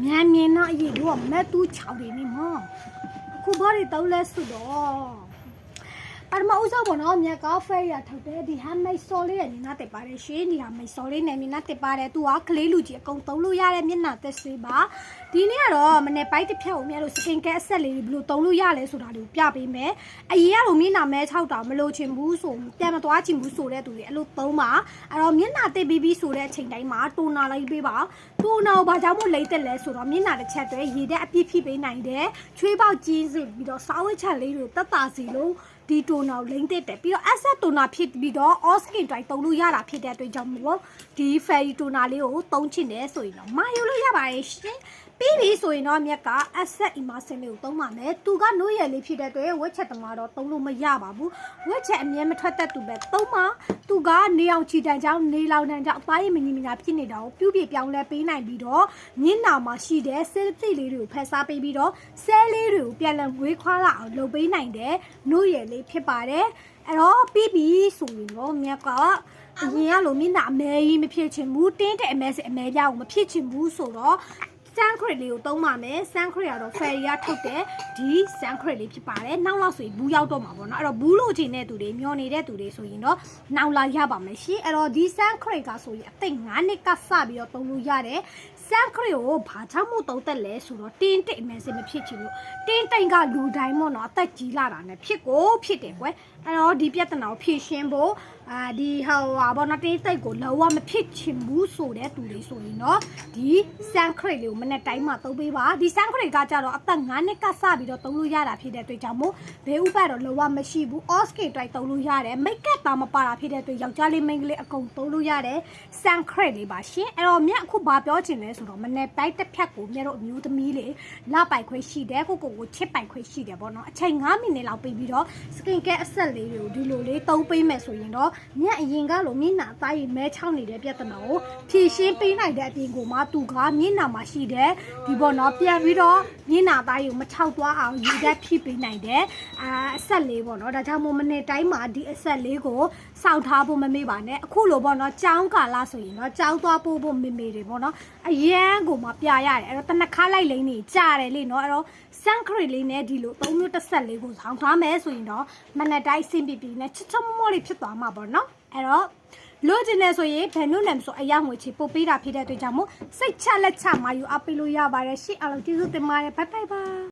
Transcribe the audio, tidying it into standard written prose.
မြန်မြန်တော့အရေးတော့မက်တူးချောင်းနေနေမောခုဘာတွေတောင်းလဲဆိုတော့ပထမဦးဆုံးပေါ့နော်မြက်ကဖဲရထုတ်တယ်ဒီဟမ်မိတ်ဆော်လေးရဲ့နေနာတက်ပါတယ်ရှင်းနေတာမိတ်ဆော်လေးနဲ့နေနာတက်ပါတယ်သူကကလေးလူကြီးအကုန်သုံးလို့ရတဲ့မျက်နှာသက်စေးပါဒီနေ့ကတော့မနေ့ပိုင်းတစ်ဖြတ်ကိုမြတ်လို့စကင်ကဲအဆက်လေးဘယ်လိုသုံးလို့ရလဲဆိုတာကိုပြပေးမယ်အရင်ကတော့မျက်နှာမဲ6တောင်မလို့ချင်ဘူးဆိုပြန်မသွားချင်ဘူးဆိုတဲ့သူတွေအဲ့လိုသုံးပါအဲ့တော့မျက်နှာတက်ပြီးဆိုတဲ့အချိန်တိုင်းမှာတိုနာလိုက်ပေးပါတိုနာကိုဘာကြောင့်မို့လိမ့်တက်လဲဆိုတော့မျက်နှာတစ်ချက်တည်းရေတဲ့အပြည့်ဖြည့်ပေးနိုင်တယ်ချွေးပေါက်ကြီးစီပြီးတော့စားဝတ်ချက်လေးတွေတက်တာစီလို့ဒီတိုနာကိုလိမ့်တက်တယ်ပြီးတော့အဆက်တိုနာဖြစ်ပြီးတော့ all skin dry သုံးလို့ရတာဖြစ်တဲ့အတွက်ကြောင့်မို့ဒီ fairy တိုနာလေးကိုသုံးချင်တယ်ဆိုရင်တော့မာယူလို့ရပါတယ်ရှင်ပြီးပြီဆိုရင်တော့မြက်ကအဆက်အီမာစင်လေးကိုသုံးပါမယ်သူကနိုးရည်လေးဖြစ်တဲ့အတွက်ဝက်ချက်တမားတော့သုံးလို့မရပါဘူးဝက်ချက်အမြဲမထွက်တတ်သူပဲသုံးပါသူကနေအောင်ချီတန်ကြောင်းနေလောင်တန်ကြောင်းအသားရည်မညီမညာဖြစ်နေတာကိုပြုပြပြောင်းလဲပေးနိုင်ပြီးတော့မျက်နှာမှာရှိတဲ့ဆဲသစ်လေးတွေကိုဖယ်ရှားပေးပြီးတော့ဆဲလေးတွေကိုပြန်လည်ဝေးခွာလာအောင်လုပ်ပေးနိုင်တဲ့နိုးရည်လေးဖြစ်ပါတယ်အဲ့တော့ပြီးပြီဆိုရင်တော့မြက်ကအရင်ကလိုမျက်နှာအမဲကြီးမဖြစ်ချင်ဘူးတင်းတဲ့အမဲစစ်အမဲပြောင်းမဖြစ်ချင်ဘူးဆိုတော့စန်ခရစ်လေးကိုသုံးပါမယ်စန်ခရစ်ကတော့ဖယ်ရီကထုတ်တဲ့ဒီစန်ခရစ်လေးဖြစ်ပါတယ်နောက်လောက်ဆိုရင်ဘူးရောက်တော့မှာပေါ့နော်အဲ့တော့ဘူးလို့ချင်တဲ့သူတွေမျောနေတဲ့သူတွေဆိုရင်တော့နောက်လာရပါမယ်ရှင်အဲ့တော့ဒီစန်ခရစ်ကဆိုရင်အသိ9နှစ်ကစပြီးတော့သုံးလို့ရတယ်စန်ခရစ်ကိုဘာကြောင့်မို့သုံးသက်လဲဆိုတော့တင်းတိတ်အမဲစင်မဖြစ်ချင်လို့တင်းတိတ်ကလူတိုင်းပေါ့နော်အသက်ကြီးလာတာနဲ့ဖြစ်တယ်ကွယ်အဲ့တော့ဒီပြဿနာကိုဖြေရှင်းဖို့ဒီဟာဘောနော်တင်းတိတ်ကိုလောမဖြစ်ချင်ဘူးဆိုတဲ့သူတွေဆိုရင်တော့ဒီစန်ခရစ်လေးကိုမနေ့တိုင်းမှာသုံးပေးပါဒီစန်ခရစ်ကကြတော့အသက်9နှစ်ကစပြီးတော့သုံးလို့ရတာဖြစ်တဲ့အတွက်ကြောင့်မို့ဘေးဥပတ်တော့လောမရှိဘူး all skin dry သုံးလို့ရတယ်မိတ်ကပ်တောင်မပါတာဖြစ်တဲ့အတွက်ယောက်ျားလေးမိန်းကလေးအကုန်သုံးလို့ရတယ်စန်ခရစ်လေးပါရှင်အဲ့တော့မြတ်အခုဘာပြောချင်လဲဆိုတော့မနေ့တိုင်းတစ်ဖြတ်ကိုမြတ်တို့အမျိုးသမီးလေးလပိုက်ခွေရှိတယ်ကိုချစ်ပိုက်ခွေရှိတယ်ပေါ့နော်အချိန်9မိနစ်လောက်ပြီးပြီးတော့ skin care အဆက်လေးတွေကိုဒီလိုလေးသုံးပေးမယ်ဆိုရင်တော့မြတ်အရင်ကလိုမျက်နှာအသားရည်မဲချောင်းနေတဲ့ပြဿနာကိုဖြေရှင်းပေးနိုင်တဲ့အပြင်ကိုမှသူကမျက်နှာမှာရှိတဲ့ဒီပေါ့နော်ပြန်ပြီးတော့မျက်နှာသားရည်ကိုမချောက်သွားအောင်ရည်သက်ဖြည့်ပေးနိုင်တဲ့အဆက်လေးပေါ့နော်ဒါကြောင့်မို့မနေ့တိုင်းမှာဒီအဆက်လေးကိုစောင့်ထားဖို့မမေ့ပါနဲ့အခုလိုပေါ့နော်ကြောင်းကာလဆိုရင်တော့ကြောင်းသွားဖို့မေမေတွေပေါ့နော်အရန်ကိုမှပြရတယ်အဲ့တော့တနခါလိုက်လိမ့်နေကြားတယ်လေနော်အဲ့တော့စန်ခရစ်လေးနဲ့ဒီလို3မျိုးတစ်ဆက်လေးကိုဆောင်ထားမယ်ဆိုရင်တော့မနေ့တိုင်းစင်ပြပြနဲ့ချစ်ချမောလေးဖြစ်သွားမှာပေါ့နော်အဲ့တော့လို့ကျင်နေဆိုရင်ဘယ်နုနဲ့ဆိုအရာငွေချေပို့ပေးတာဖြစ်တဲ့အတွက်ကြောင့်မို့စိတ်ချလက်ချမာယူအပ်ပေးလို့ရပါတယ်ရှင့်အားလုံးကျေးဇူးတင်ပါတယ်ဘိုင်ဘိုင်ပါ